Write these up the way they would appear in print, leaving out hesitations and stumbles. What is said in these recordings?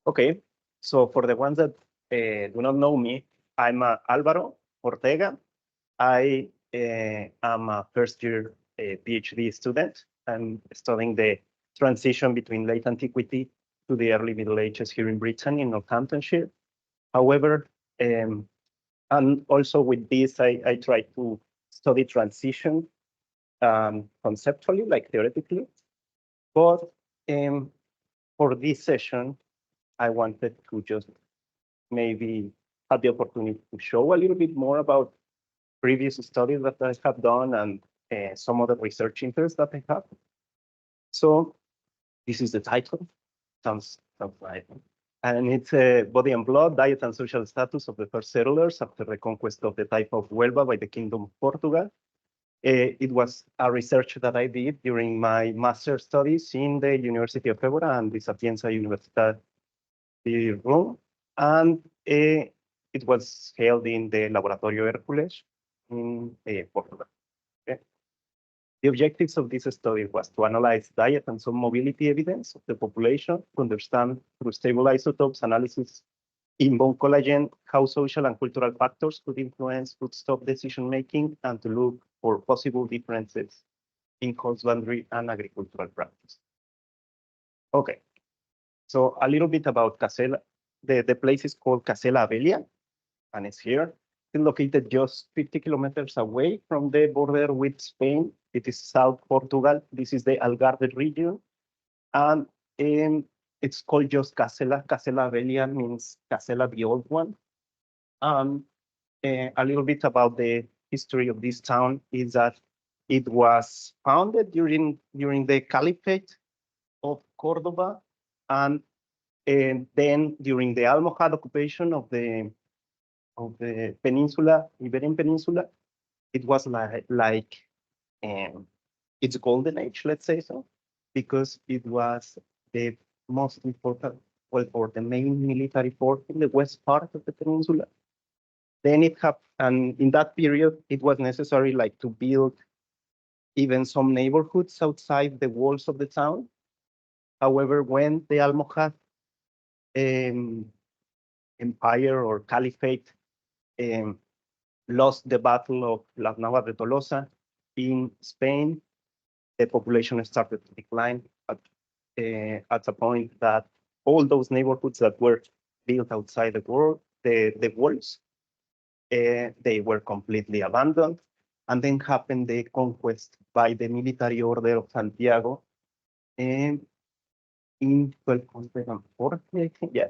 Okay, so for the ones that do not know me, I'm Alvaro Ortega. I am a first-year PhD student. I'm studying the transition between late antiquity to the early Middle Ages here in Britain, in Northamptonshire. However, and also with this, I try to study transition conceptually, like theoretically. But for this session, I wanted to just maybe have the opportunity to show a little bit more about previous studies that I have done and some of the research interests that I have. So this is the title. Sounds right. And it's Body and Blood, Diet and Social Status of the First Settlers after the Conquest of the Taifa of Huelva by the Kingdom of Portugal. It was a research that I did during my master's studies in the University of Évora and the Sapienza Universidad de Rome. And it was held in the Laboratorio Hércules in Portugal. Okay. The objectives of this study was to analyze diet and some mobility evidence of the population, to understand through stable isotopes analysis in bone collagen how social and cultural factors could influence foodstuff decision-making, and to look for possible differences in husbandry and agricultural practice. Okay, so a little bit about Cacela. The place is called Cacela-a-Velha, and it's here. It's located just 50 kilometers away from the border with Spain. It is South Portugal. This is the Algarve region. And it's called just Cacela. Cacela-a-Velha means Cacela, the old one. A little bit about the history of this town is that it was founded during the Caliphate of Cordoba, and then during the Almohad occupation of the peninsula, Iberian Peninsula, it was like its golden age, let's say so, because it was the most important, well, or the main military port in the west part of the peninsula. Then it happened, and in that period, it was necessary like to build even some neighborhoods outside the walls of the town. However, when the Almohad empire or caliphate lost the battle of Las Navas de Tolosa in Spain, the population started to decline at a point that all those neighborhoods that were built outside the walls, they were completely abandoned. And then happened the conquest by the military order of Santiago in 1240, I think, yeah,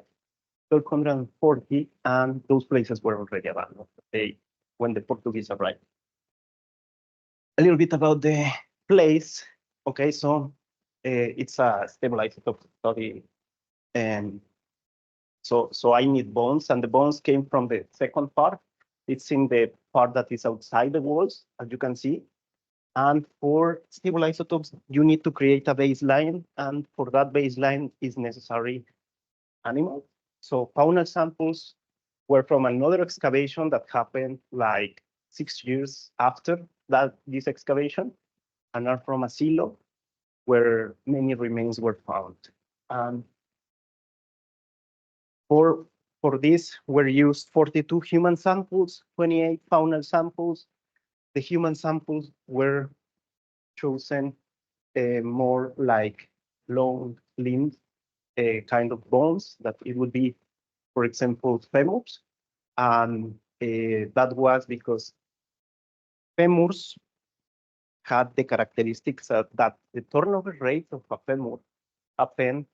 1240, and those places were already abandoned when the Portuguese arrived. A little bit about the place. Okay, so it's a stable isotope study, and so I need bones, and the bones came from the second part. It's in the part that is outside the walls, as you can see. And for stable isotopes, you need to create a baseline, and for that baseline is necessary animals. So faunal samples were from another excavation that happened like 6 years after this excavation, and are from a silo where many remains were found. And for this were used 42 human samples, 28 faunal samples. The human samples were chosen more like long-limbed kind of bones, that it would be, for example, femurs. And that was because femurs had the characteristics that the turnover rate of a femur happened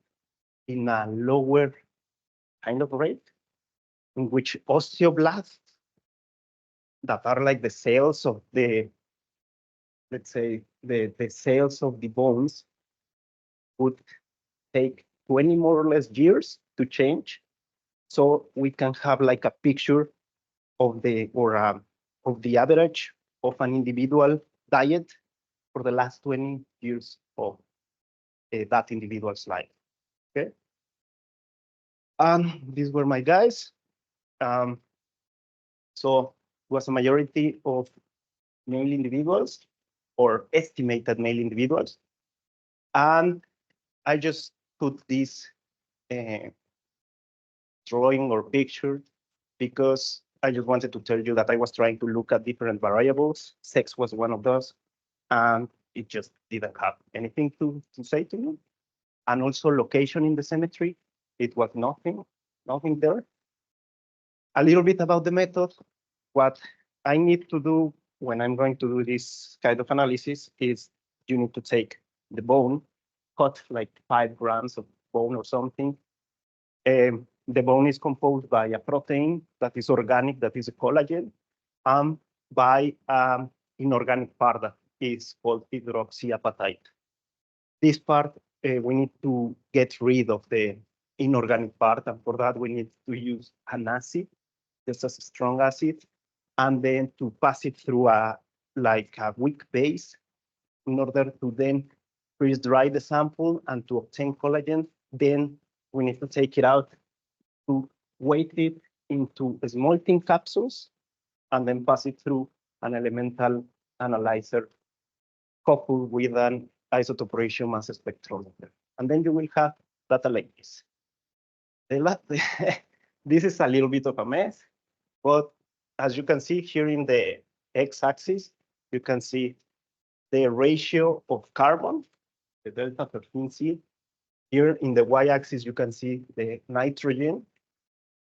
in a lower kind of rate, in which osteoblasts, that are like the cells of the, let's say, the cells of the bones, would take 20 more or less years to change. So we can have like a picture of the average of an individual diet for the last 20 years of that individual's life. Okay. And these were my guys. So it was a majority of male individuals, or estimated male individuals. And I just put this drawing or picture because I just wanted to tell you that I was trying to look at different variables. Sex was one of those, and it just didn't have anything to say to me. And also location in the cemetery, it was nothing there. A little bit about the method. What I need to do when I'm going to do this kind of analysis is you need to take the bone, cut like 5 grams of bone or something. The bone is composed by a protein that is organic, that is a collagen, and by inorganic part that is called hydroxyapatite. This part, we need to get rid of the inorganic part, and for that we need to use an acid, just a strong acid, and then to pass it through a weak base in order to then freeze dry the sample and to obtain collagen. Then we need to take it out to weight it into small thin capsules and then pass it through an elemental analyzer coupled with an isotope ratio mass spectrometer. And then you will have data like this. This is a little bit of a mess, but as you can see here in the x-axis, you can see the ratio of carbon, the delta 13C. Here in the y-axis, you can see the nitrogen.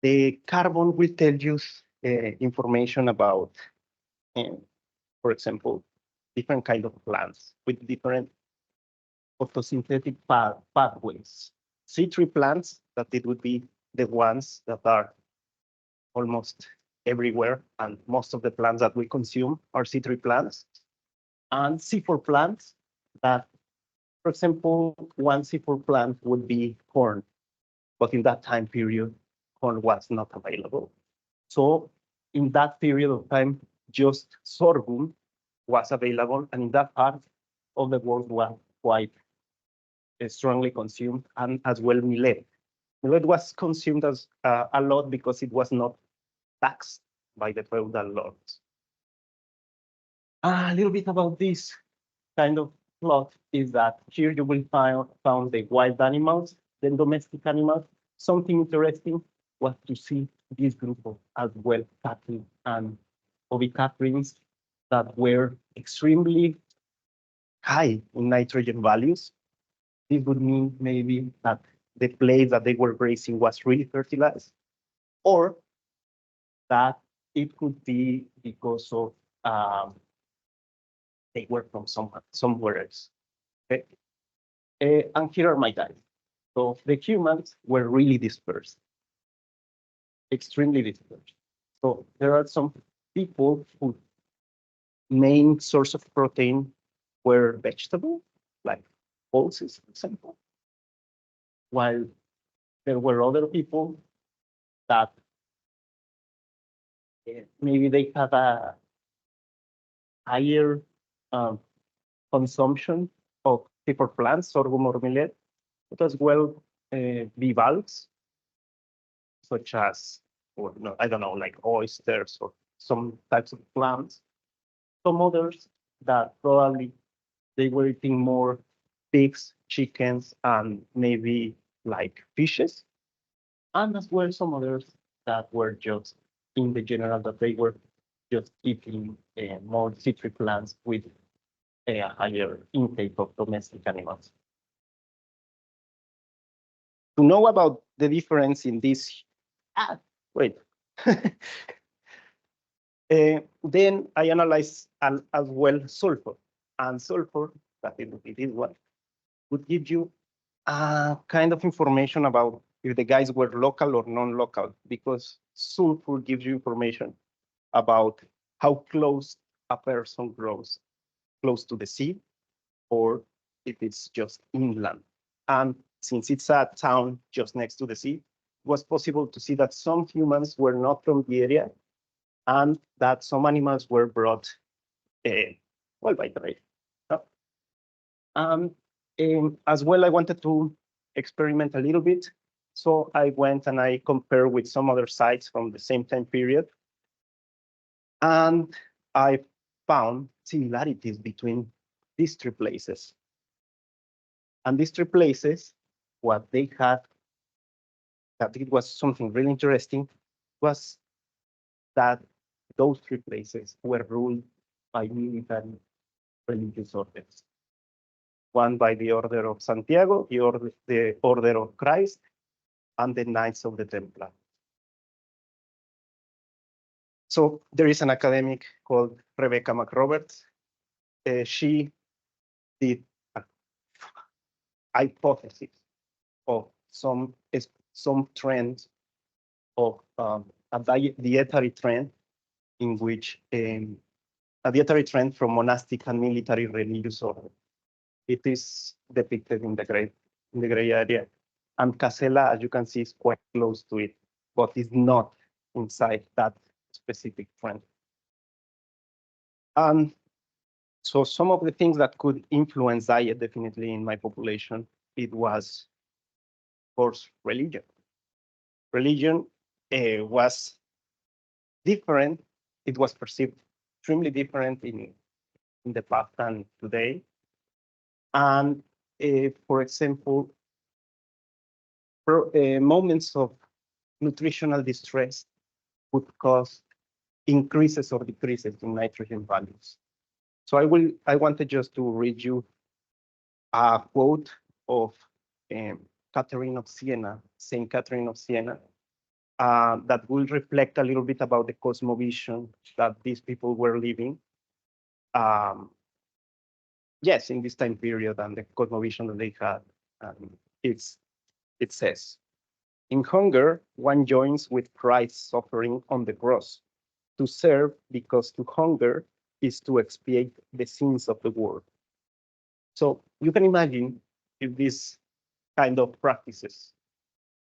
The carbon will tell you information about, for example, different kind of plants with different photosynthetic pathways. C3 plants, that it would be the ones that are almost everywhere, and most of the plants that we consume are C3 plants. And C4 plants that, for example, one C4 plant would be corn, but in that time period, corn was not available. So in that period of time, just sorghum was available, and in that part of the world was quite strongly consumed, and as well millet. Millet was consumed as a lot because it was not taxed by the feudal lords. A little bit about this kind of plot is that here you will found the wild animals, the domestic animals. Something interesting was to see this group of as well cattle and ovicaprines that were extremely high in nitrogen values. This would mean maybe that the place that they were grazing was really fertilized, or that it could be because of they were from somewhere else. Okay, and here are my guys. So the humans were really dispersed, extremely dispersed. So there are some people whose main source of protein were vegetable, like pulses, for example, while there were other people that maybe they had a higher consumption of different plants, sorghum or millet, but as well bivalves, such as, or no, I don't know, like oysters or some types of plants. Some others that probably they were eating more pigs, chickens, and maybe like fishes. And as well some others that were just in the general that they were just eating more C3 plants with a higher intake of domestic animals. To know about the difference in this, then I analyzed as well sulfur, and sulfur, that it would be this one, would give you a kind of information about if the guys were local or non-local, because sulfur gives you information about how close a person grows, close to the sea, or if it's just inland. And since it's a town just next to the sea, it was possible to see that some humans were not from the area, and that some animals were brought, well, by trade. As well, I wanted to experiment a little bit. So I went and I compared with some other sites from the same time period. And I found similarities between these 3 places. And these 3 places, what they had that it was something really interesting was that those three places were ruled by military religious orders. One by the Order of Santiago, the Order of Christ, and the Knights of the Templar. So there is an academic called Rebecca McRoberts. She did a hypothesis of some trend of a dietary trend in which a dietary trend from monastic and military religious order. It is depicted in the gray area. And Cacela, as you can see, is quite close to it, but is not inside that specific trend. And so some of the things that could influence diet definitely in my population, it was, of course, religion. Religion was different. It was perceived extremely different in the past than today. And for example, moments of nutritional distress would cause increases or decreases in nitrogen values. So I wanted just to read you a quote of Catherine of Siena, Saint Catherine of Siena, that will reflect a little bit about the cosmovision that these people were living. Yes, in this time period and the cosmovision that they had. It says, in hunger, one joins with Christ's suffering on the cross. To serve, because to hunger is to expiate the sins of the world. So you can imagine if these kind of practices,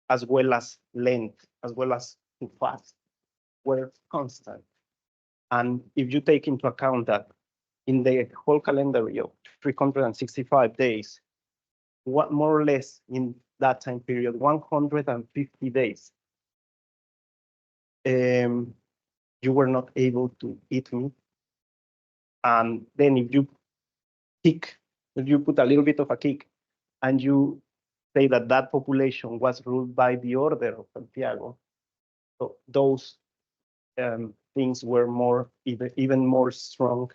as well as Lent, as well as to fast, were constant. And if you take into account that in the whole calendar of 365 days, what more or less in that time period, 150 days, you were not able to eat meat. And then if you put a little bit of a kick, and you say that that population was ruled by the Order of Santiago, so those things were more even more strong.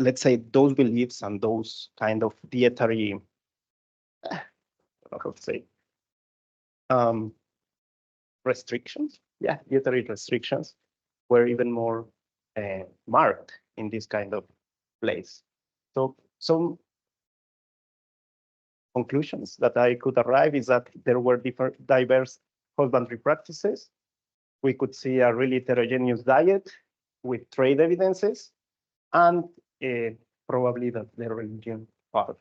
Let's say those beliefs and those kind of dietary, I don't know how to say, restrictions. Yeah, dietary restrictions were even more marked in this kind of place. So some conclusions that I could arrive is that there were diverse husbandry practices. We could see a really heterogeneous diet with trade evidences, and probably that the religion part,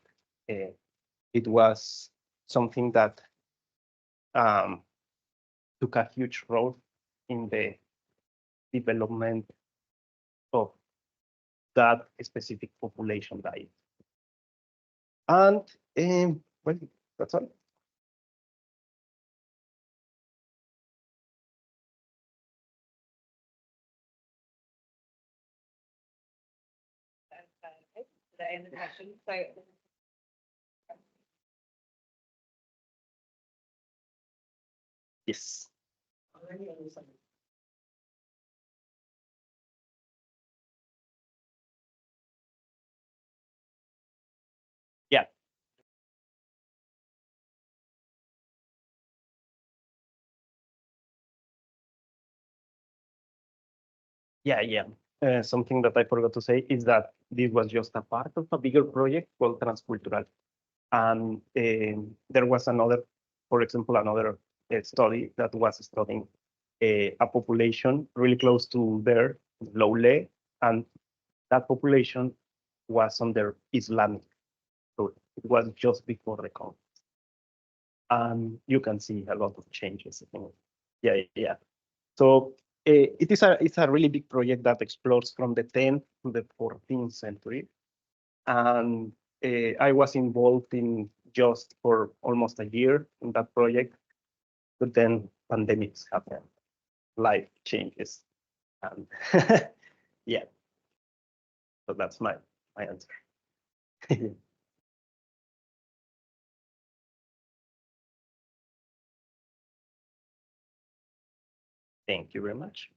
it was something that took a huge role in the development of that specific population diet. And well, that's all. Did I end the question? So Yes. Yeah. Yeah. Something that I forgot to say is that this was just a part of a bigger project called Transcultural. And there was another, for example, another study that was studying a population really close to there, Lowley, and that population was under Islamic. So it was just before the conquest. And you can see a lot of changes. Yeah. So it's a really big project that explores from the 10th to the 14th century. And I was involved in just for almost a year in that project, but then pandemics happen, life changes, and yeah. So that's my answer. Thank you very much.